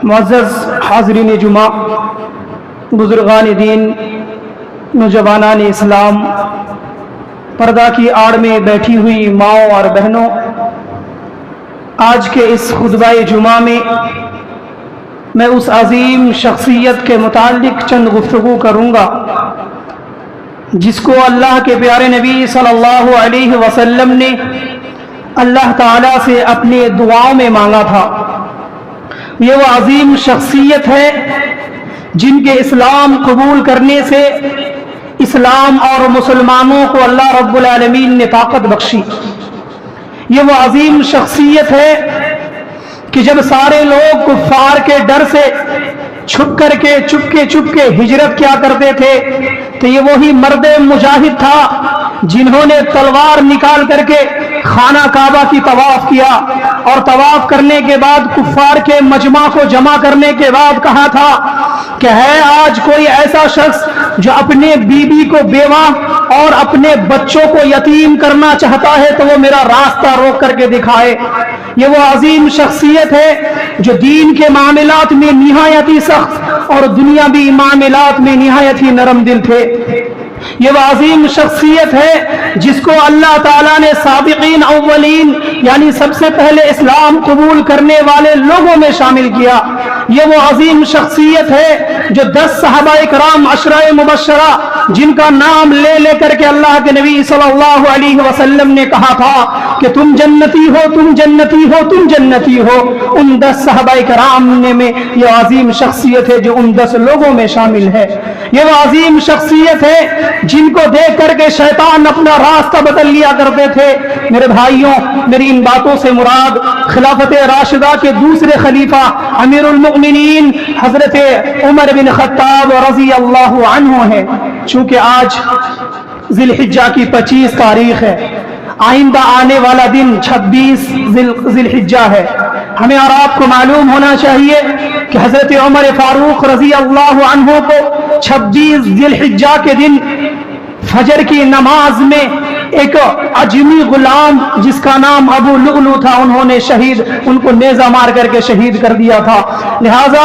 معزز حاضرین جمعہ، بزرگان دین، نوجوانان اسلام، پردہ کی آڑ میں بیٹھی ہوئی ماؤں اور بہنوں، آج کے اس خطبہ جمعہ میں اس عظیم شخصیت کے متعلق چند گفتگو کروں گا جس کو اللہ کے پیارے نبی صلی اللہ علیہ وسلم نے اللہ تعالیٰ سے اپنے دعاؤں میں مانگا تھا۔ یہ وہ عظیم شخصیت ہے جن کے اسلام قبول کرنے سے اسلام اور مسلمانوں کو اللہ رب العالمین نے طاقت بخشی۔ یہ وہ عظیم شخصیت ہے کہ جب سارے لوگ کفار کے ڈر سے چھپ کے ہجرت کیا کرتے تھے تو یہ وہی مرد مجاہد تھا جنہوں نے تلوار نکال کر کے خانہ کعبہ کی طواف کیا، اور طواف کرنے کے بعد کفار کے مجمع کو جمع کرنے کے بعد کہا تھا کہ ہے آج کوئی ایسا شخص جو اپنے بیوی کو بیوہ اور اپنے بچوں کو یتیم کرنا چاہتا ہے تو وہ میرا راستہ روک کر کے دکھائے۔ یہ وہ عظیم شخصیت ہے جو دین کے معاملات میں نہایت ہی سخت اور دنیاوی معاملات میں نہایت ہی نرم دل تھے۔ یہ وہ عظیم شخصیت ہے جس کو اللہ تعالیٰ نے سابقین اولین یعنی سب سے پہلے اسلام قبول کرنے والے لوگوں میں شامل کیا۔ یہ وہ عظیم شخصیت ہے جو 10 صحابہ کرام عشرہ مبشرہ جن کا نام لے کر کے اللہ کے نبی صلی اللہ علیہ وسلم نے کہا تھا کہ تم جنتی ہو، تم جنتی ہو، تم جنتی ہو، ان 10 صحابہ کرام میں یہ عظیم شخصیت ہے جو ان 10 لوگوں میں شامل ہے۔ یہ وہ عظیم شخصیت ہے جن کو دیکھ کر کے شیطان اپنا راستہ بدل لیا کرتے تھے۔ میرے بھائیوں، میری ان باتوں سے مراد خلافت راشدہ کے دوسرے خلیفہ امیر المؤمنین حضرت عمر بن خطاب رضی اللہ عنہ ہے۔ چونکہ آج ذی الحجہ کی 25 تاریخ ہے، آئندہ آنے والا دن 26 ذی الحجہ ہے، ہمیں اور آپ کو معلوم ہونا چاہیے کہ حضرت عمر فاروق رضی اللہ عنہ کو 26 ذی الحجہ کے دن فجر کی نماز میں ایک عجمی غلام جس کا نام ابو لؤلؤ تھا، انہوں نے ان کو نیزہ مار کر کے شہید کر دیا تھا۔ لہٰذا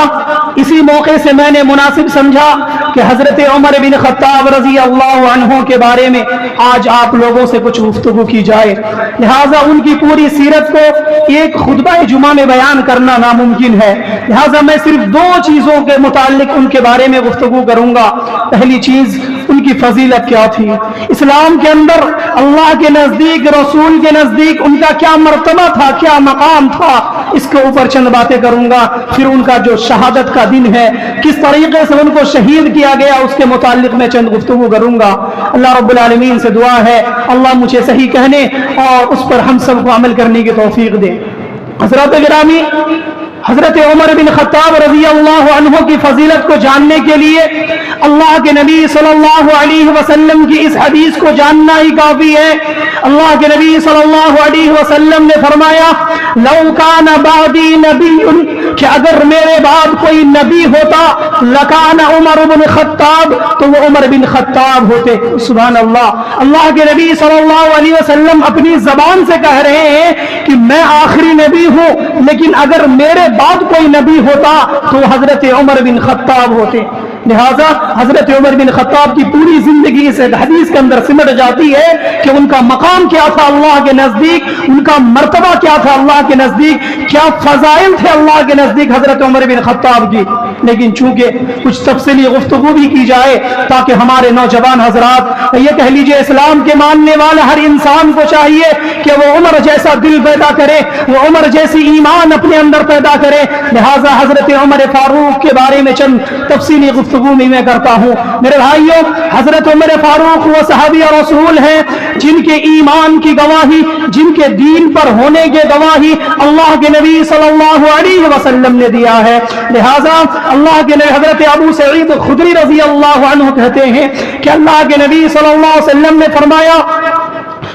اسی موقع سے میں نے مناسب سمجھا کہ حضرت عمر بن خطاب رضی اللہ عنہ کے بارے میں آج آپ لوگوں سے کچھ گفتگو کی جائے۔ لہٰذا ان کی پوری سیرت کو ایک خطبہ جمعہ میں بیان کرنا ناممکن ہے، لہٰذا میں صرف 2 چیزوں کے متعلق ان کے بارے میں گفتگو کروں گا۔ پہلی چیز، ان کی فضیلت کیا تھی، اسلام کے اندر اللہ کے نزدیک، رسول کے نزدیک ان کا کیا مرتبہ تھا، کیا مقام تھا، اس کے اوپر چند باتیں کروں گا۔ پھر ان کا جو شہادت کا دن ہے، کس طریقے سے ان کو شہید کیا گیا، اس کے متعلق میں چند گفتگو کروں گا۔ اللہ رب العالمین سے دعا ہے اللہ مجھے صحیح کہنے اور اس پر ہم سب کو عمل کرنے کی توفیق دے۔ حضرات گرامی، حضرت عمر بن خطاب رضی اللہ عنہ کی فضیلت کو جاننے کے لیے اللہ کے نبی صلی اللہ علیہ وسلم کی اس حدیث کو جاننا ہی کافی ہے۔ اللہ کے نبی صلی اللہ علیہ وسلم نے فرمایا لو کان بعدی نبی، کہ اگر میرے بعد کوئی نبی ہوتا لکان عمر بن خطاب، تو وہ عمر بن خطاب ہوتے۔ سبحان اللہ، اللہ کے نبی صلی اللہ علیہ وسلم اپنی زبان سے کہہ رہے ہیں کہ میں آخری نبی ہوں، لیکن اگر میرے بعد کوئی نبی ہوتا تو حضرت عمر بن خطاب ہوتے۔ لہذا حضرت عمر بن خطاب کی پوری زندگی اس حدیث کے اندر سمٹ جاتی ہے کہ ان کا مقام کیا تھا اللہ کے نزدیک، ان کا مرتبہ کیا تھا اللہ کے نزدیک، کیا فضائل تھے اللہ کے نزدیک حضرت عمر بن خطاب کی۔ لیکن چونکہ کچھ تفصیلی گفتگو بھی کی جائے تاکہ ہمارے نوجوان حضرات، یہ کہہ لیجئے اسلام کے ماننے والا ہر انسان کو چاہیے کہ وہ عمر جیسا دل پیدا کرے، وہ عمر جیسی ایمان اپنے اندر پیدا کرے۔ لہٰذا حضرت عمر فاروق کے بارے میں چند تفصیلی گفتگو میں کرتا ہوں۔ میرے بھائیوں، حضرت عمر فاروق وہ صحابی رسول ہیں جن کے ایمان کی گواہی، جن کے دین پر ہونے کی گواہی اللہ کے نبی صلی اللہ علیہ وسلم نے دیا ہے۔ لہٰذا اللہ کے نبی حضرت ابو سعید خدری رضی اللہ عنہ کہتے ہیں کہ اللہ کے نبی صلی اللہ علیہ وسلم نے فرمایا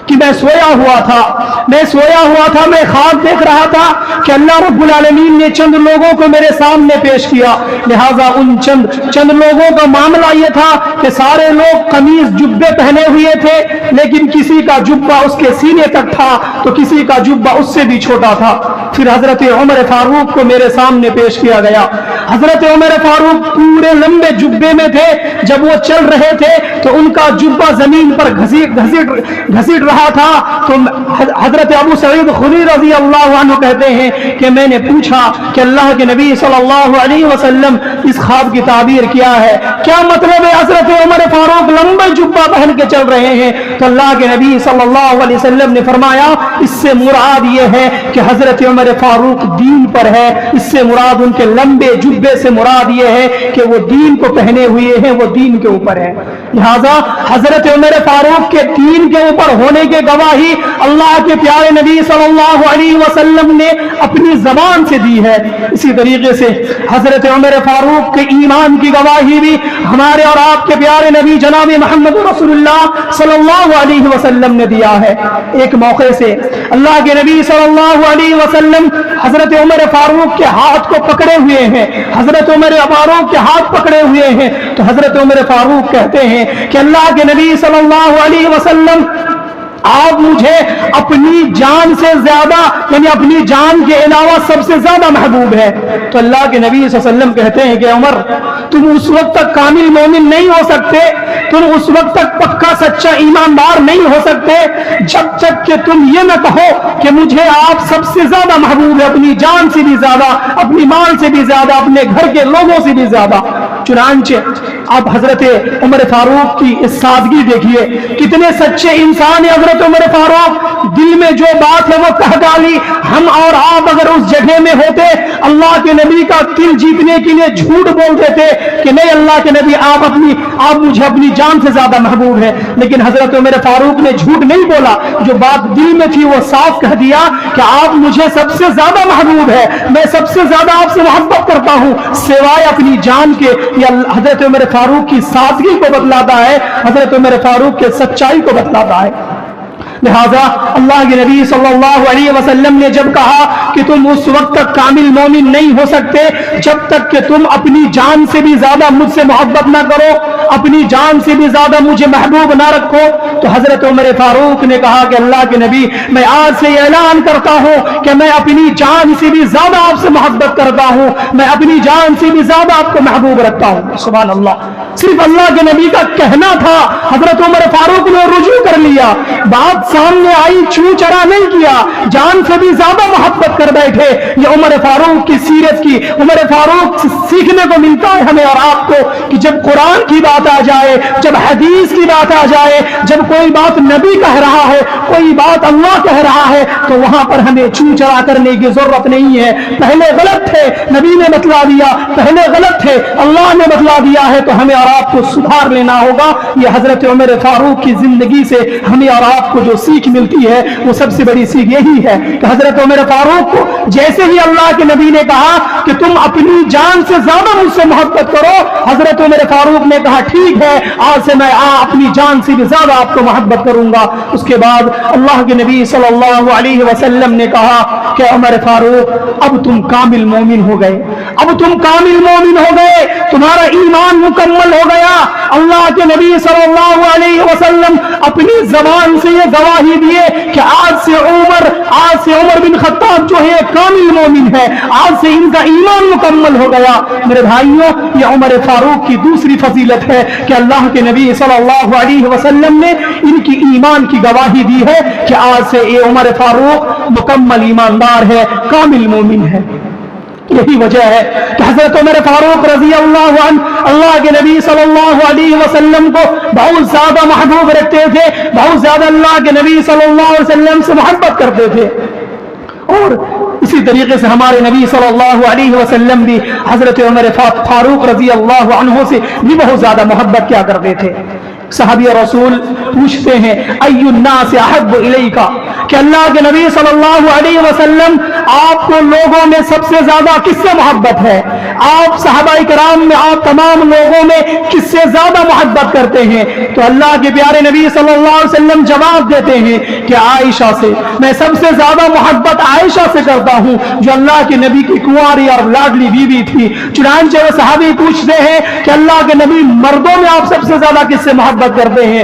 کہ میں سویا ہوا تھا، میں خواب دیکھ رہا تھا کہ اللہ رب العالمین نے چند لوگوں کو میرے سامنے پیش کیا۔ لہٰذا ان چند لوگوں کا معاملہ یہ تھا کہ سارے لوگ قمیض جبے پہنے ہوئے تھے، لیکن کسی کا جبہ اس کے سینے تک تھا تو کسی کا جبہ اس سے بھی چھوٹا تھا۔ پھر حضرت عمر فاروق کو میرے سامنے پیش کیا گیا. حضرت عمر فاروق پورے لمبے جبے میں تھے. جب وہ چل رہے تھے تو ان کا جبہ زمین پر گھسیٹ رہا تھا. تو حضرت ابو سعید خدری رضی اللہ عنہ کہتے ہیں کہ میں نے پوچھا کہ اللہ کے نبی صلی اللہ علیہ وسلم اس خواب کی تعبیر کیا ہے, کیا مطلب ہے حضرت عمر فاروق لمبا جبہ پہن کے چل رہے ہیں؟ تو اللہ کے نبی صلی اللہ علیہ وسلم نے فرمایا اس سے مراد یہ ہے کہ حضرت عمر فاروق دین پر ہے. اس سے مراد ان کے لمبے جبے سے مراد یہ ہے کہ وہ دین کو پہنے ہوئے ہیں, وہ دین کے اوپر ہے. لہذا حضرت عمر فاروق کے دین کے اوپر ہونے کے گواہی اللہ کے پیارے نبی صلی اللہ علیہ وسلم نے اپنی زبان سے دی ہے. اسی طریقے سے حضرت عمر فاروق کے ایمان کی گواہی بھی ہمارے اور آپ کے پیارے نبی جناب محمد رسول اللہ صلی اللہ علیہ وسلم نے دیا ہے. ایک موقع سے اللہ کے نبی صلی اللہ علیہ وسلم حضرت عمر فاروق کے ہاتھ کو پکڑے ہوئے ہیں. حضرت عمر فاروق کے ہاتھ پکڑے ہوئے ہیں تو حضرت عمر فاروق کہتے ہیں کہ اللہ کے نبی صلی اللہ علیہ وسلم آپ مجھے اپنی جان سے زیادہ, یعنی اپنی جان کے علاوہ سب سے زیادہ محبوب ہے. تو اللہ کے نبی صلی اللہ علیہ وسلم کہتے ہیں کہ عمر تم اس وقت تک کامل مومن نہیں ہو سکتے, تم اس وقت تک پکا سچا ایماندار نہیں ہو سکتے جب تک کہ تم یہ نہ کہو کہ مجھے آپ سب سے زیادہ محبوب ہے, اپنی جان سے بھی زیادہ, اپنی مال سے بھی زیادہ, اپنے گھر کے لوگوں سے بھی زیادہ. چنانچہ آپ حضرت عمر فاروق کی اس سادگی دیکھیے, کتنے سچے انسان ہیں حضرت عمر فاروق. دل میں جو بات ہے وہ کہہ ڈالی. ہم اور آپ اگر اس جگہ میں ہوتے اللہ کے نبی کا دل جیتنے کے لیے جھوٹ بول دیتے کہ نہیں اللہ کے نبی آپ مجھے اپنی جان سے زیادہ محبوب ہے. لیکن حضرت عمر فاروق نے جھوٹ نہیں بولا, جو بات دل میں تھی وہ صاف کہہ دیا کہ آپ مجھے سب سے زیادہ محبوب ہے, میں سب سے زیادہ آپ سے محبت کرتا ہوں سوائے اپنی جان کے. یہ حضرت عمر فاروق کی سادگی کو بتلاتا ہے, حضرت عمر فاروق کے سچائی کو بتلاتا ہے. لہذا اللہ کے نبی صلی اللہ علیہ وسلم نے جب کہا کہ تم اس وقت تک کامل مومن نہیں ہو سکتے جب تک کہ تم اپنی جان سے بھی زیادہ مجھ سے محبت نہ کرو, اپنی جان سے بھی زیادہ مجھے محبوب نہ رکھو, تو حضرت عمر فاروق نے کہا کہ اللہ کے نبی میں آج سے اعلان کرتا ہوں کہ میں اپنی جان سے بھی زیادہ آپ سے محبت کرتا ہوں, میں اپنی جان سے بھی زیادہ آپ کو محبوب رکھتا ہوں. سبحان اللہ. صرف اللہ کے نبی کا کہنا تھا, حضرت عمر فاروق نے رجوع کر لیا, بات سامنے آئی, چھو چرا نہیں کیا, جان سے بھی زیادہ محبت کر بیٹھے. یہ عمر فاروق کی سیرت کی, عمر فاروق سے سیکھنے کو ملتا ہے ہمیں اور آپ کو کہ جب قرآن کی بات آ جائے, جب حدیث کی بات آ جائے, جب کوئی بات نبی کہہ رہا ہے, کوئی بات اللہ کہہ رہا ہے, تو وہاں پر ہمیں چھو چرا کرنے کی ضرورت نہیں ہے. پہلے غلط تھے, نبی نے بتلا دیا, پہلے غلط تھے, اللہ نے بتلا دیا ہے, تو ہمیں اور آپ کو سدھار لینا ہوگا. یہ حضرت عمر فاروق کی زندگی سے ہمیں اور آپ کو جو سیکھ ملتی ہے وہ سب سے بڑی سیکھ یہی ہے کہ حضرت عمر فاروق کو جیسے ہی اللہ کے نبی نے کہا کہ تم اپنی جان سے زیادہ مجھ سے محبت کرو, حضرت عمر فاروق نے کہا ٹھیک ہے, آج سے میں اپنی جان سے بھی زیادہ آپ کو محبت کروں گا. اس کے بعد اللہ کے نبی صلی اللہ علیہ وسلم نے کہا کہ عمر فاروق اب تم کامل مومن ہو گئے, اب تم کامل مومن ہو گئے, تمہارا ایمان مکمل ہو گیا. اللہ کے نبی صلی اللہ علیہ وسلم اپنی زبان سے یہ گواہی دیے کہ آج سے عمر بن خطاب جو ہے کامل مومن ہے, آج سے ان کا ایمان مکمل ہو گیا. میرے بھائیوں, یہ عمر فاروق کی دوسری فضیلت ہے کہ اللہ کے نبی صلی اللہ علیہ وسلم نے ان کی ایمان کی گواہی دی ہے کہ آج سے یہ عمر فاروق مکمل ایماندار ہے, کامل مومن ہے. یہی وجہ ہے کہ حضرت عمر فاروق رضی اللہ عنہ اللہ کے نبی صلی اللہ علیہ وسلم کو بہت زیادہ محبوب رکھتے تھے, بہت زیادہ اللہ کے نبی صلی اللہ علیہ وسلم سے محبت کرتے تھے. اور اسی طریقے سے ہمارے نبی صلی اللہ علیہ وسلم بھی حضرت عمر فاروق رضی اللہ عنہ سے بھی بہت زیادہ محبت کیا کرتے تھے. صحابی رسول پوچھتے ہیں ای الناس احب الیکا, کہ اللہ کے نبی صلی اللہ علیہ وسلم آپ کو لوگوں میں سب سے زیادہ کس سے محبت ہے؟ آپ صحابہ کرام میں, آپ تمام لوگوں میں کس سے زیادہ محبت کرتے ہیں؟ تو اللہ کے پیارے نبی صلی اللہ علیہ وسلم جواب دیتے ہیں کہ عائشہ سے, میں سب سے زیادہ محبت عائشہ سے کرتا ہوں جو اللہ کے نبی کی کنواری اور لاڈلی بیوی تھی. چنانچہ وہ صحابی پوچھتے ہیں کہ اللہ کے نبی مردوں میں آپ سب سے زیادہ کس سے محبت کرتے ہیں؟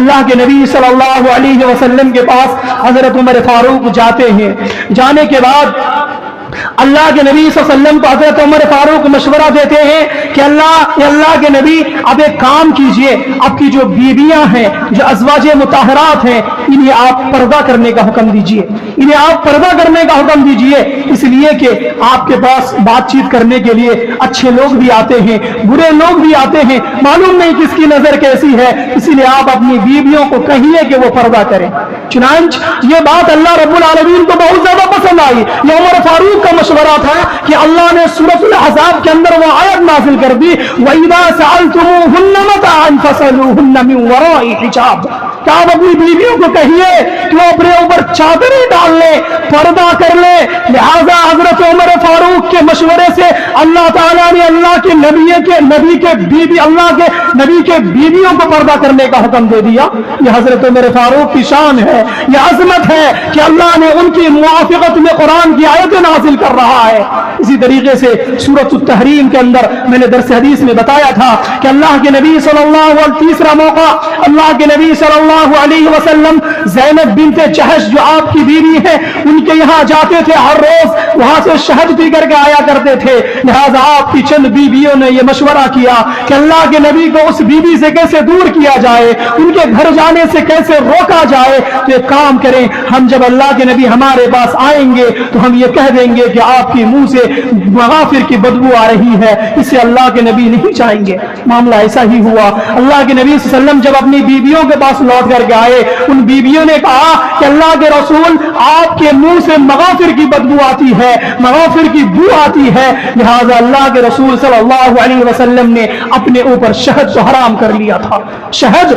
اللہ کے نبی صلی اللہ علیہ وسلم کے پاس حضرت عمر فاروق جاتے ہیں. جانے کے بعد اللہ کے نبی صلی اللہ علیہ وسلم کو حضرت عمر فاروق مشورہ دیتے ہیں کہ اللہ کے نبی اب ایک کام کیجئے, آپ کی جو بیویاں ہیں, جو ازواج مطہرات ہیں, انہیں آپ پردہ کرنے کا حکم دیجئے, انہیں آپ پردہ کرنے کا حکم دیجئے, اس لیے کہ آپ کے پاس بات چیت کرنے کے لیے اچھے لوگ بھی آتے ہیں, برے لوگ بھی آتے ہیں, معلوم نہیں کس کی نظر کیسی ہے, اسی لیے آپ اپنی بیویوں کو کہیے کہ وہ پردہ کریں. چنانچہ یہ بات اللہ رب العالمین کو بہت زیادہ پسند آئی. یہ عمر فاروق کا مشورہ تھا کہ اللہ نے سورۃ الاحزاب کے اندر وہ آیت نازل کر دی, وَإِذَا سَأَلْتُمُوهُنَّ مَتَاعًا فَاسْأَلُوهُنَّ مِن وَرَاءِ حِجَابٍ. کہ آپ اپنی بیویوں کو کہیے کہ وہ اپنے اوپر چادریں ڈال لیں, پردہ کر لیں. لہذا حضرت عمر فاروق کے مشورے سے اللہ تعالیٰ نے اللہ کے نبی کے بیویوں کو پردہ کرنے کا حکم دے دیا. یہ حضرت عمر فاروق کی شان ہے, یہ عظمت ہے کہ اللہ نے ان کی موافقت میں قرآن کی آیتیں نازل کر رہا ہے. اسی طریقے سے سورۃ التحریم کے اندر میں نے درس حدیث میں بتایا تھا کہ اللہ کے نبی صلی اللہ علیہ تیسرا موقع, اللہ کے نبی صلی اللہ علیہ وسلم زینب بنت جحش جو آپ کی بیوی ہے ان کے یہاں جاتے تھے, ہر روز وہاں سے شہد پی کر کے آیا کرتے تھے. لہذا آپ کی چند بیویوں نے یہ مشورہ کیا کہ اللہ کے نبی کو اس بیوی سے کیسے دور کیا جائے, ان کے گھر جانے سے کیسے روکا جائے. تو ایک کام کریں, ہم جب اللہ کے نبی ہمارے پاس آئیں گے تو ہم یہ کہہ دیں گے کہ آپ کی منہ سے مغافر کی بدبو آ رہی ہے, اسے اللہ کے نبی نہیں چاہیں گے. معاملہ ایسا ہی ہوا. اللہ کے نبی صلی اللہ علیہ وسلم جب اپنی بیویوں کے پاس لوٹ کر کے آئے, ان بیویوں نے کہا کہ اللہ کے رسول آپ کے منہ سے مغافر کی بدبو آتی ہے, مغافر کی بو آتی ہے. لہذا اللہ کے رسول صلی اللہ علیہ وسلم نے اپنے اوپر شہد کو حرام کر لیا تھا. شہد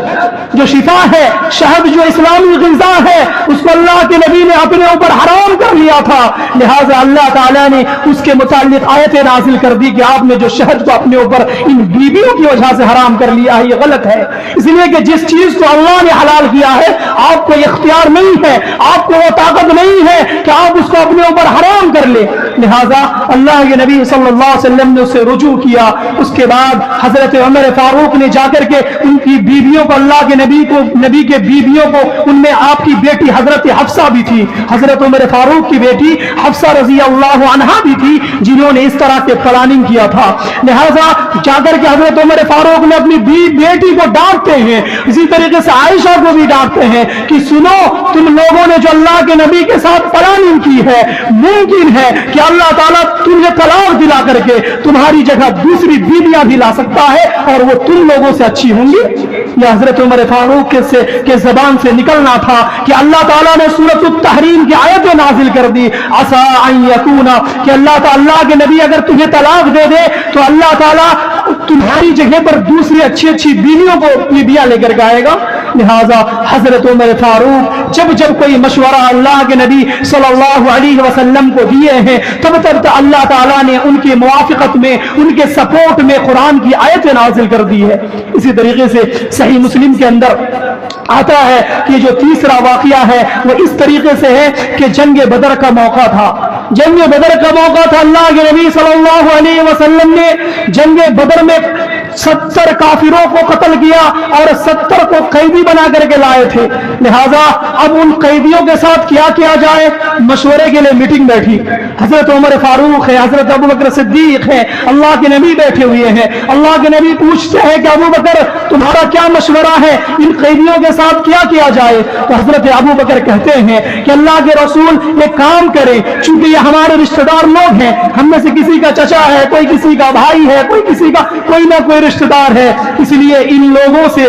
جو شفا ہے, شہد جو اسلامی غذا ہے, اس کو اللہ کے نبی نے اپنے اوپر حرام کر لیا تھا. لہذا اللہ تعالیٰ نے اس کے متعلق آیتیں نازل کر دی کہ آپ نے جو شہد کو اپنے اوپر ان بیویوں کی وجہ سے حرام کر لیا ہے, یہ غلط ہے. اس لیے کہ جس چیز کو اللہ نے حلال کیا ہے آپ کو اختیار نہیں ہے, آپ کو وہ طاقت نہیں ہے کہ آپ اس کو اپنے اوپر حرام کر لیں. لہذا اللہ کے نبی صلی اللہ علیہ وسلم نے اسے رجوع کیا. اس کے بعد حضرت عمر فاروق نے جا کر کے ان کی بیویوں کو, اللہ کے نبی کے بیویوں کو, ان میں آپ کی بیٹی حضرت حفصہ بھی تھی, حضرت عمر فاروق کی بیٹی حفصہ رضی اللہ عنہا بھی تھی, جنہوں نے اس طرح کے پلاننگ کیا تھا. لہذا جا کر کے حضرت عمر فاروق نے اپنی بیٹی کو ڈانٹتے ہیں, اسی طریقے سے عائشہ کو بھی ڈانٹتے ہیں کہ سنو, تم لوگوں نے جو اللہ کے نبی کے ساتھ پلاننگ کی ہے, ممکن ہے کہ اللہ تعالیٰ تمہیں طلاق دلا کر کے تمہاری جگہ دوسری بیویاں بھی لا سکتا ہے اور وہ تم لوگوں سے اچھی ہوں گی. یہ حضرت عمر فاروق کے زبان سے نکلنا تھا کہ اللہ تعالیٰ نے سورۃ التحریم کی آیتیں نازل کر دی, عسیٰ ان یکون, کہ اللہ کے نبی اگر تمہیں طلاق دے دے تو اللہ تعالیٰ تمہاری جگہ پر دوسری اچھی بیویاں لے کر کے آئے گا. لہذا حضرت عمر فاروق جب کوئی مشورہ اللہ کے نبی صلی اللہ علیہ وسلم کو دیے ہیں, تب اللہ تعالیٰ نے ان کی موافقت میں, ان کے سپورٹ میں قرآن کی آیتیں نازل کر دی ہے. اسی طریقے سے صحیح مسلم کے اندر آتا ہے کہ جو تیسرا واقعہ ہے وہ اس طریقے سے ہے کہ جنگ بدر کا موقع تھا. جنگ بدر کا موقع تھا. اللہ کے نبی صلی اللہ علیہ وسلم نے جنگ بدر میں 70 کافروں کو قتل کیا اور 70 کو قیدی بنا کر کے لائے تھے. لہذا اب ان قیدیوں کے ساتھ کیا جائے, مشورے کے لیے میٹنگ بیٹھی. حضرت عمر فاروق ہے, حضرت ابو بکر صدیق ہے, اللہ کے نبی بیٹھے ہوئے ہیں. اللہ کے نبی پوچھتے ہیں کہ ابو بکر تمہارا کیا مشورہ ہے, ان قیدیوں کے ساتھ کیا جائے؟ تو حضرت ابو بکر کہتے ہیں کہ اللہ کے رسول ایک کام کریں, چونکہ یہ ہمارے رشتہ دار لوگ ہیں, ہم میں سے کسی کا چچا ہے, کوئی کسی کا بھائی ہے, کوئی نہ کوئی رشتہ دار ہے, اس لیے ان لوگوں سے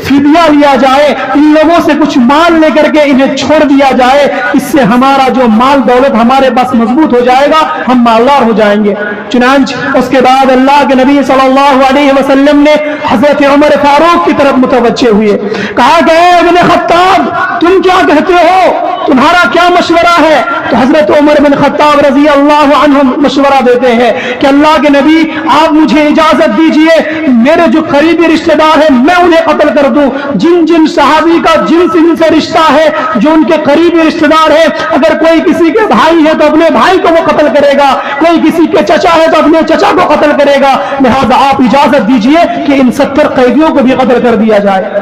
فدیہ لیا جائے, ان لوگوں سے کچھ مال لے کر کے انہیں چھوڑ دیا جائے, اس سے ہمارا جو مال دولت ہمارے پاس مضبوط ہو جائے گا, ہم مالدار ہو جائیں گے. چنانچہ اس کے بعد اللہ کے نبی صلی اللہ علیہ وسلم نے حضرت عمر فاروق کی طرف متوجہ ہوئے, کہا کہ اے ابن خطاب تم کیا کہتے ہو, تمہارا کیا مشورہ ہے؟ تو حضرت عمر بن خطاب رضی اللہ عنہ مشورہ دیتے ہیں کہ اللہ کے نبی آپ مجھے اجازت دیجئے, میرے جو قریبی رشتہ دار ہیں میں انہیں قتل کر دوں. جن صحابی کا جن سے رشتہ ہے, جو ان کے قریبی رشتہ دار ہے, اگر کوئی کسی کے بھائی ہے تو اپنے بھائی کو وہ قتل کرے گا, کوئی کسی کے چچا ہے تو اپنے چچا کو قتل کرے گا. لہذا آپ اجازت دیجئے کہ ان 70 قیدیوں کو بھی قتل کر دیا جائے.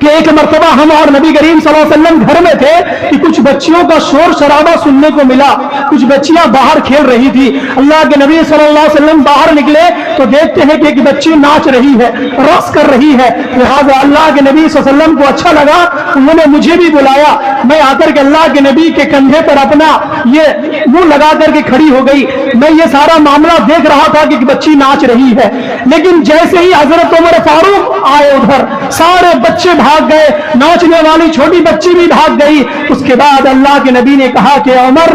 کہ ایک مرتبہ ہم اور نبی کریم صلی اللہ علیہ وسلم گھر میں تھے کہ کچھ بچیوں کا شور شرابہ سننے کو ملا، کچھ بچیاں باہر کھیل رہی تھی۔ اللہ کے نبی صلی اللہ علیہ وسلم باہر نکلے تو دیکھتے ہیں کہ ایک بچی ناچ رہی ہے، رقص کر رہی ہے۔ لہٰذا اللہ کے نبی صلی اللہ علیہ وسلم کو اچھا لگا، انہوں نے مجھے بھی بلایا۔ میں آ کر کے اللہ کے نبی کے کندھے پر اپنا یہ منہ لگا کر کے کھڑی ہو گئی۔ میں یہ سارا معاملہ دیکھ رہا تھا کہ ایک بچی ناچ رہی ہے، لیکن جیسے ہی حضرت عمر فاروق آئے ادھر سارے بچے بھاگ گئے، ناچنے والی چھوٹی بچی بھی بھاگ گئی۔ اس کے بعد اللہ کے نبی نے کہا کہ عمر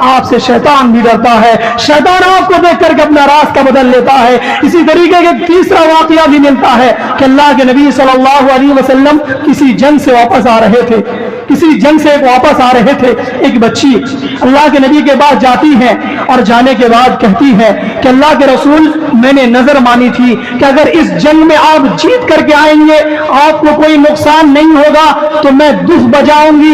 آپ سے شیطان بھی ڈرتا ہے، شیطان آپ کو دیکھ کر کے اپنا راستہ بدل لیتا ہے۔ اسی طریقے کے تیسرا واقعہ بھی ملتا ہے کہ اللہ کے نبی صلی اللہ علیہ وسلم کسی جنگ سے واپس آ رہے تھے، کسی جنگ سے واپس آ رہے تھے۔ ایک بچی اللہ کے نبی کے پاس جاتی ہے اور جانے کے بعد کہتی ہے کہ اللہ کے رسول میں نے نظر مانی تھی کہ اگر اس جنگ میں آپ جیت کر کے آئیں گے آپ کو کوئی نقصان نہیں ہوگا تو میں دف بجاؤں گی،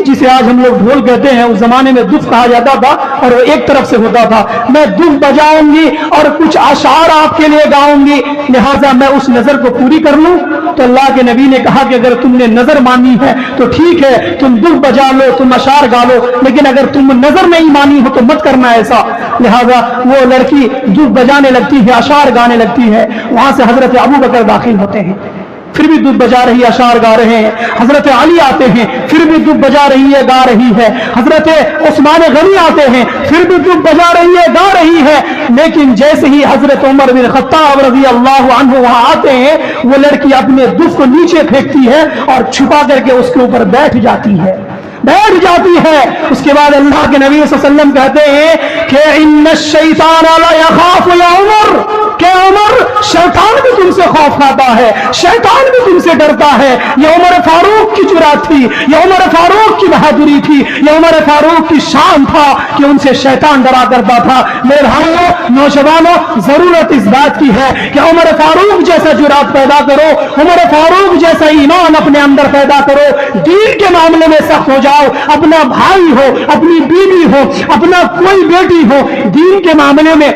جسے آج ہم لوگ ڈھول کہتے ہیں، اس زمانے میں دف کہا جاتا تھا اور وہ ایک طرف سے ہوتا تھا۔ میں دف بجاؤں گی اور کچھ اشعار آپ کے لیے گاؤں گی، لہٰذا میں اس نظر کو پوری کر لوں۔ تو اللہ کے نبی نے کہا کہ اگر تم نے نظر مانی ہے تو ٹھیک ہے، تم دف بجا لو، تم اشعار گا لو، لیکن اگر تم نظر نہیں مانی ہو تو مت کرنا ایسا۔ لہٰذا وہ لڑکی دف بجانے لگتی ہے، اشعار گانے لگتی ہے۔ وہاں سے حضرت ابو بکر داخل ہوتے ہیں، پھر بھی دف بجا رہی ہے، اشعار گا رہے ہیں۔ حضرت علی آتے ہیں، پھر بھی دف بجا رہی ہے، گا رہی ہے۔ حضرت عثمان غنی آتے ہیں، پھر بھی دف بجا رہی ہے، گا رہی ہے۔ لیکن جیسے ہی حضرت عمر بن خطاب رضی اللہ عنہ وہاں آتے ہیں، وہ لڑکی اپنے دف کو نیچے پھینکتی ہے اور چھپا کر کے اس کے اوپر بیٹھ جاتی ہے۔ اس کے بعد اللہ کے نبی صلی اللہ علیہ وسلم کہتے ہیں کہ ان الشیطان لا یخاف یا عمر، کہ عمر شیطان بھی تم سے خوف کھاتا ہے، شیطان بھی تم سے ڈرتا ہے۔ یہ عمر فاروق کی جرأت تھی، یہ عمر فاروق کی بہادری تھی، یہ عمر فاروق کی شان تھا کہ ان سے شیطان ڈرا کرتا تھا۔ میرے بھائیوں نوجوانوں، ضرورت اس بات کی ہے کہ عمر فاروق جیسا جرأت پیدا کرو، عمر فاروق جیسا ایمان اپنے اندر پیدا کرو، دین کے معاملے میں سخت ہو جاؤ۔ اپنا بھائی ہو، اپنی بیوی ہو، اپنا کوئی بیٹی ہو، دین کے معاملے میں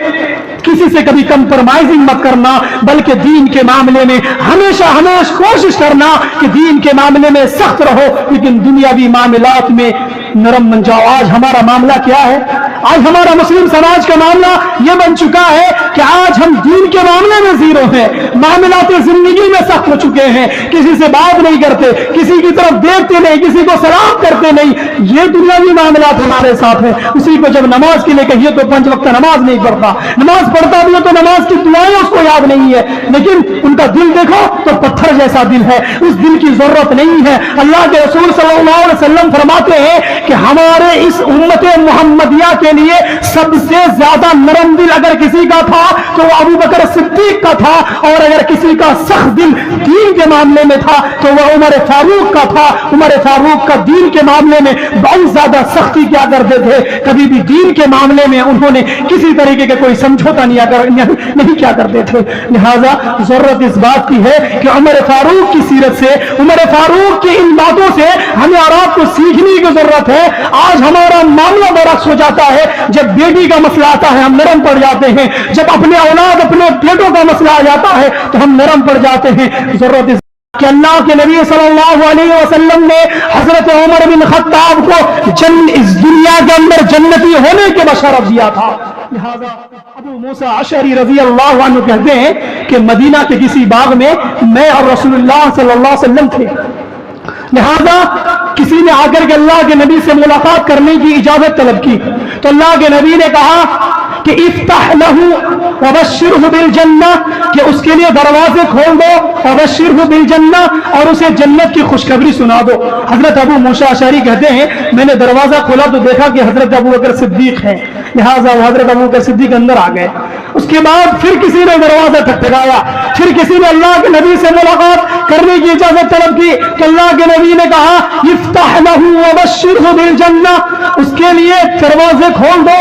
کسی سے کبھی کمپرمائزنگ مت کرنا، بلکہ دین کے معاملے میں ہمیشہ کوشش کرنا کہ دین کے معاملے میں سخت رہو، لیکن دنیاوی معاملات میں نرم بن جاؤ۔ آج ہمارا معاملہ کیا ہے؟ آج ہمارا مسلم سماج کا معاملہ یہ بن چکا ہے کہ آج ہم دین کے معاملے میں زیرو ہیں، معاملات زندگی میں سخت ہو چکے ہیں، کسی سے بات نہیں کرتے، کسی کی طرف دیکھتے نہیں، کسی کو سلام کرتے نہیں۔ یہ دنیاوی معاملات ہمارے ساتھ ہیں۔ اسی کو جب نماز کے لیے کہیے تو 5 وقت نماز نہیں پڑھتا، نماز پڑھتا بھی ہے تو نماز کی دعائیں اس کو یاد نہیں ہے، لیکن ان کا دل دیکھو تو پتھر جیسا دل ہے، اس دل کی ضرورت نہیں ہے۔ اللہ کے رسول صلی اللہ علیہ وسلم فرماتے ہیں کہ ہمارے اس امت محمدیہ کے لیے سب سے زیادہ نرم دل اگر کسی کا تھا تو وہ ابو بکر صدیق کا تھا، اور اگر کسی کا سخت دل دین کے معاملے میں تھا تو وہ عمر فاروق کا تھا۔ عمر فاروق کا دین کے معاملے میں بہت زیادہ سختی کیا کرتے تھے، کبھی بھی دین کے معاملے میں انہوں نے کسی طریقے کا کوئی سمجھوتا نہیں کیا کرتے تھے۔ لہذا ضرورت اس بات کی ہے کہ عمر فاروق کی سیرت سے، عمر فاروق کی ان باتوں سے ہمیں اور آپ کو سیکھنے کی ضرورت ہے۔ آج ہمارا معاملہ برعکس ہو جاتا ہے، جب بیٹی کا مسئلہ آتا ہے ہم نرم پڑ جاتے ہیں، جب اپنے اولاد اپنے بیٹوں کا مسئلہ آ جاتا ہے تو ہم نرم پڑ جاتے ہیں۔ ضرورت اس کہ اللہ کے نبی صلی اللہ علیہ وسلم نے حضرت عمر بن خطاب کو اس دنیا کے اندر جنتی ہونے کے بشارت دیا تھا۔ لہذا ابو موسیٰ اشعری رضی اللہ عنہ کہتے ہیں کہ مدینہ کے کسی باغ میں میں اور رسول اللہ صلی اللہ علیہ وسلم تھے، لہذا کسی نے آ کر کے اللہ کے نبی سے ملاقات کرنے کی اجازت طلب کی تو اللہ کے نبی نے کہا کہ افتح لہو وبشرہ بالجنہ، کہ اس کے لیے دروازے کھول دو، وبشرہ بالجنہ، اور اسے جنت کی خوشخبری سنا دو۔ حضرت ابو موسیٰ اشعری کہتے ہیں میں نے دروازہ کھولا تو دیکھا کہ حضرت ابو بکر صدیق ہے، لہٰذا وہ حضرت ابو بکر صدیق اندر آ گئے۔ اس کے بعد پھر کسی نے دروازہ ٹھکٹھکایا، پھر کسی نے اللہ کے نبی سے ملاقات کرنے کی اجازت طلب کی تو اللہ کے نبی نے کہا افتح لہو وبشرہ بالجنہ، اس کے لیے دروازے کھول دو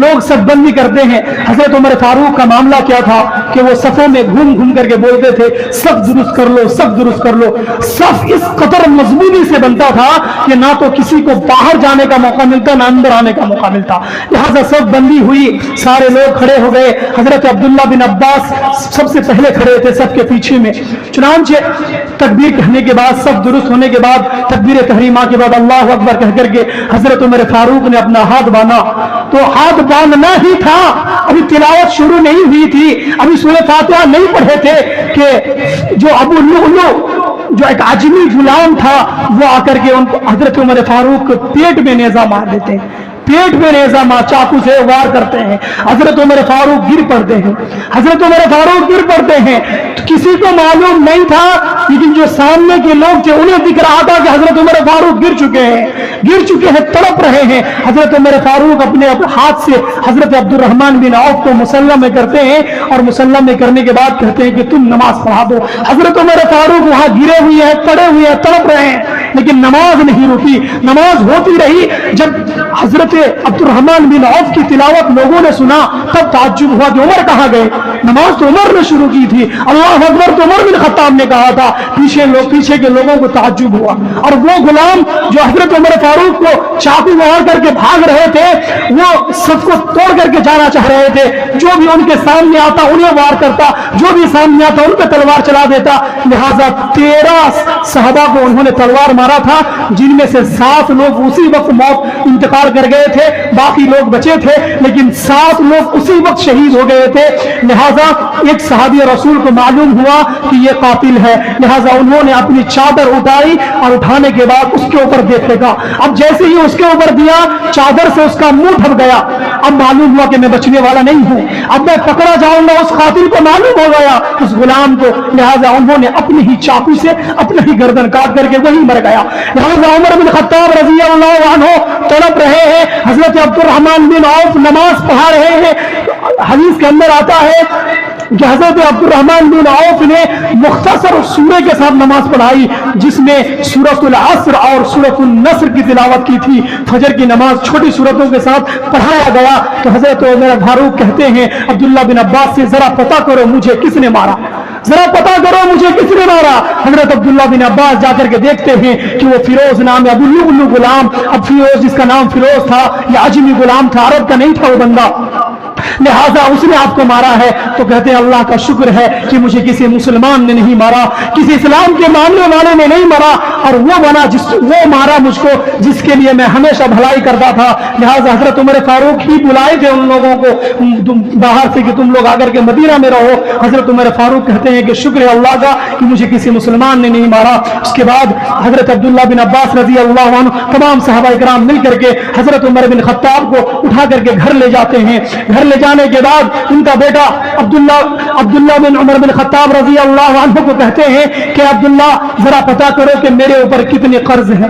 لوگ صف بندی کرتے ہیں. حضرت عمر فاروق کا معاملہ کیا تھا کہ وہ صفوں میں گھوم گھوم کر کے بولتے تھے صف درست کر لو, صف درست کر لو. صف اس قدر مضبوطی سے بنتا تھا کہ نہ تو کسی کو باہر جانے کا موقع ملتا نہ اندر آنے کا موقع ملتا. لہذا صف بندی ہوئی, سارے لوگ کھڑے ہو گئے. حضرت عبداللہ بن عباس سب سے پہلے کھڑے تھے صف کے پیچھے میں. چنانچہ تکبیر کہنے کے بعد, صف درست ہونے کے بعد, تکبیر تحریمہ کے بعد اللہ اکبر کہہ کر کے حضرت عمر فاروق نے اپنا ہاتھ باندھا. تو ہاتھ باندھنا ہی تھا, ابھی تلاوت شروع نہیں ہوئی تھی, ابھی سورہ فاتحہ نہیں پڑھے تھے کہ جو ابو لؤلؤ جو ایک عجمی غلام تھا وہ آ کر کے ان کو حضرت عمر فاروق پیٹ میں نیزہ مار دیتے ہیں. پیٹ میں نیزہ مار چاقو سے وار کرتے ہیں. حضرت عمر فاروق گر پڑتے ہیں. حضرت عمر فاروق گر پڑتے ہیں. تو کسی کو معلوم نہیں تھا, لیکن جو سامنے کے لوگ تھے انہیں دکھ رہا تھا کہ حضرت عمر فاروق گر چکے ہیں, تڑپ رہے ہیں. حضرت عمر فاروق اپنے ہاتھ سے حضرت عبد الرحمن بن عوف کو مسلح میں کرتے ہیں اور مسلح میں کرنے کے بعد کہتے ہیں کہ تم نماز پڑھا دو. حضرت عمر فاروق وہاں گرے ہوئے ہیں, پڑے ہوئے ہیں, تڑپ رہے ہیں, لیکن نماز نہیں رکی. نماز ہوتی رہی. جب حضرت عبد الرحمن بن عوف کی تلاوت لوگوں نے سنا تب تعجب ہوا کہ عمر کہاں گئے. نماز تو عمر نے شروع کی تھی, اللہ اکبر تو عمر بن خطاب نے کہا تھا. پیچھے کے لوگوں کو تعجب ہوا. اور وہ غلام جو حضرت عمر فاروق کو چاقو مار کر کے بھاگ رہے تھے, وہ صف کو توڑ کر کے جانا چاہ رہے تھے. جو بھی ان کے سامنے آتا انہیں وار کرتا, جو بھی سامنے آتا ان پہ تلوار چلا دیتا. لہذا 13 صحابہ کو انہوں نے تلوار مارا تھا, جن میں سے 7 لوگ اسی وقت موت انتقال کر گئے تھے, باقی لوگ بچے تھے, لیکن 7 لوگ اسی وقت شہید ہو گئے تھے. لہذا ایک صحابی رسول کو معلوم ہوا کہ یہ قاتل ہے. لہذا انہوں نے اپنی چادر اٹھائی اور اٹھانے کے بعد اس کے اوپر دیکھے گا. اب جیسے ہی اس کے اوپر دیا, چادر سے اس کا منہ ڈھک گیا. اب معلوم ہوا کہ میں بچنے والا نہیں ہوں, اب میں پکڑا جاؤں گا. اس قاتل کو معلوم ہو گیا, اس غلام کو. لہذا انہوں نے اپنے ہی چاقو سے اپنے ہی گردن کاٹ کر کے وہی مر گیا. لہذا عمر بن خطاب رضی اللہ عنہ تڑپ رہے ہیں. حضرت عبد الرحمن بن عوف نماز پڑھا رہے ہیں. حدیث کے اندر آتا ہے کہ حضرت عبد الرحمن بن عوف نے مختصر سورہ کے ساتھ نماز پڑھائی, جس میں سورۃ العصر اور سورۃ النصر کی تلاوت کی تھی. فجر کی نماز چھوٹی سورتوں کے ساتھ پڑھایا گیا. تو حضرت عمر فاروق کہتے ہیں عبداللہ بن عباس سے, ذرا پتہ کرو مجھے کس نے مارا, ذرا پتہ کرو مجھے کس نے مارا. حضرت عبداللہ بن عباس جا کر کے دیکھتے ہیں کہ وہ فیروز نام ہے, ابو لؤلؤ غلام. اب فیروز جس کا نام فیروز تھا, یہ عجمی غلام تھا, عرب کا نہیں تھا وہ بندہ, لہذا اس نے آپ کو مارا ہے. تو کہتے ہیں اللہ کا شکر ہے کہ مجھے کسی مسلمان نے نہیں مارا, کسی اسلام کے ماننے والے نے نہیں مارا, اور وہ مارا مجھ کو جس کے لیے میں ہمیشہ بھلائی کرتا تھا. لہذا حضرت عمر فاروق ہی بلائے تھے ان لوگوں کو باہر سے کہ تم لوگ آ کر کے مدینہ میں رہو. حضرت عمر فاروق کہتے ہیں کہ شکر ہے اللہ کا کہ مجھے کسی مسلمان نے نہیں مارا. اس کے بعد حضرت عبداللہ بن عباس رضی اللہ عنہ تمام صحابہ کرام مل کر کے حضرت عمر بن خطاب کو اٹھا کر کے گھر لے جاتے ہیں. گھر لے جانے کے بعد ان کا بیٹا عبداللہ بن عمر بن خطاب رضی اللہ عنہ کو کہتے ہیں کہ عبداللہ ذرا پتا کرو کہ میرے اوپر کتنے قرض ہیں,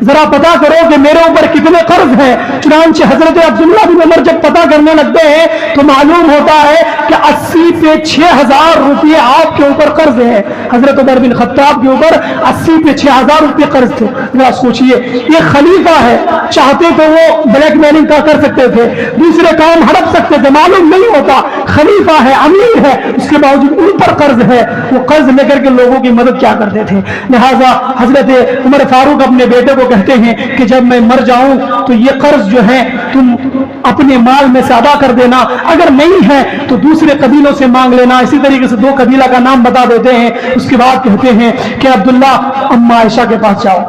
ذرا پتا کرو کہ میرے اوپر کتنے قرض ہیں. چنانچہ حضرت عبداللہ بن عمر جب پتا کرنے لگتے ہیں تو معلوم ہوتا ہے کہ 80 پہ 6000 روپے آپ کے اوپر قرض ہے. حضرت عمر بن خطاب کے اوپر 80 پہ 6000 روپے قرض تھے. ذرا سوچئے, یہ خلیفہ ہے, چاہتے تو وہ بلیک میلنگ کا کر سکتے تھے, دوسرے کام ہڑپ سکتے تھے, معلوم نہیں ہوتا. خلیفہ ہے, امیر ہے, اس کے باوجود ان پر قرض ہے. وہ قرض لے کر کے لوگوں کی مدد کیا کرتے تھے. لہذا حضرت عمر فاروق اپنے بیٹے کو کہتے ہیں کہ جب میں مر جاؤں تو یہ قرض جو ہے تم اپنے مال میں سے ادا کر دینا, اگر نہیں ہے تو دوسرے قبیلوں سے مانگ لینا. اسی طریقے سے 2 قبیلہ کا نام بتا دیتے ہیں. اس کے بعد کہتے ہیں کہ عبداللہ اما عائشہ کے پاس جاؤ,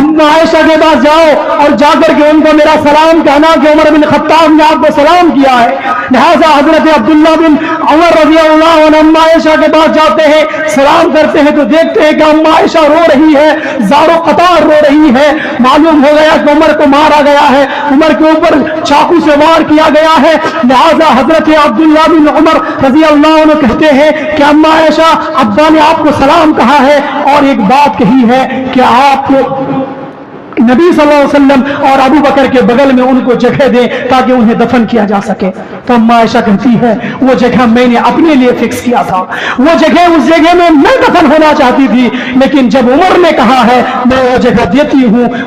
اما عائشہ کے پاس جاؤ اور جا کر کے ان کو میرا سلام کہنا کہ عمر بن خطاب نے آپ کو سلام کیا ہے. لہذا حضرت عبداللہ بن عمر رضی اللہ عنہ اما عائشہ کے پاس جاتے ہیں, سلام کرتے ہیں تو دیکھتے ہیں کہ اما عائشہ رو رہی ہے, زار و قطار رو رہی ہے. معلوم ہو گیا کہ عمر کو مارا گیا ہے, عمر کے اوپر چاقو سے وار کیا گیا ہے. لہذا حضرت عبداللہ بن عمر رضی اللہ عنہ کہتے ہیں کہ اما عائشہ ابا نے آپ کو سلام کہا ہے اور ایک بات کہی ہے کہ آپ کو نبی صلی اللہ علیہ وسلم اور ابو بکر کے بغل میں ان کو جگہ دیں تاکہ انہیں دفن کیا جا سکے. تو اما عائشہ کہتی ہے وہ جگہ میں نے اپنے لیے فکس کیا تھا, وہ جگہ اس جگہ میں دفن ہونا چاہتی تھی, لیکن جب عمر نے کہا ہے میں وہ جگہ دیتی ہوں.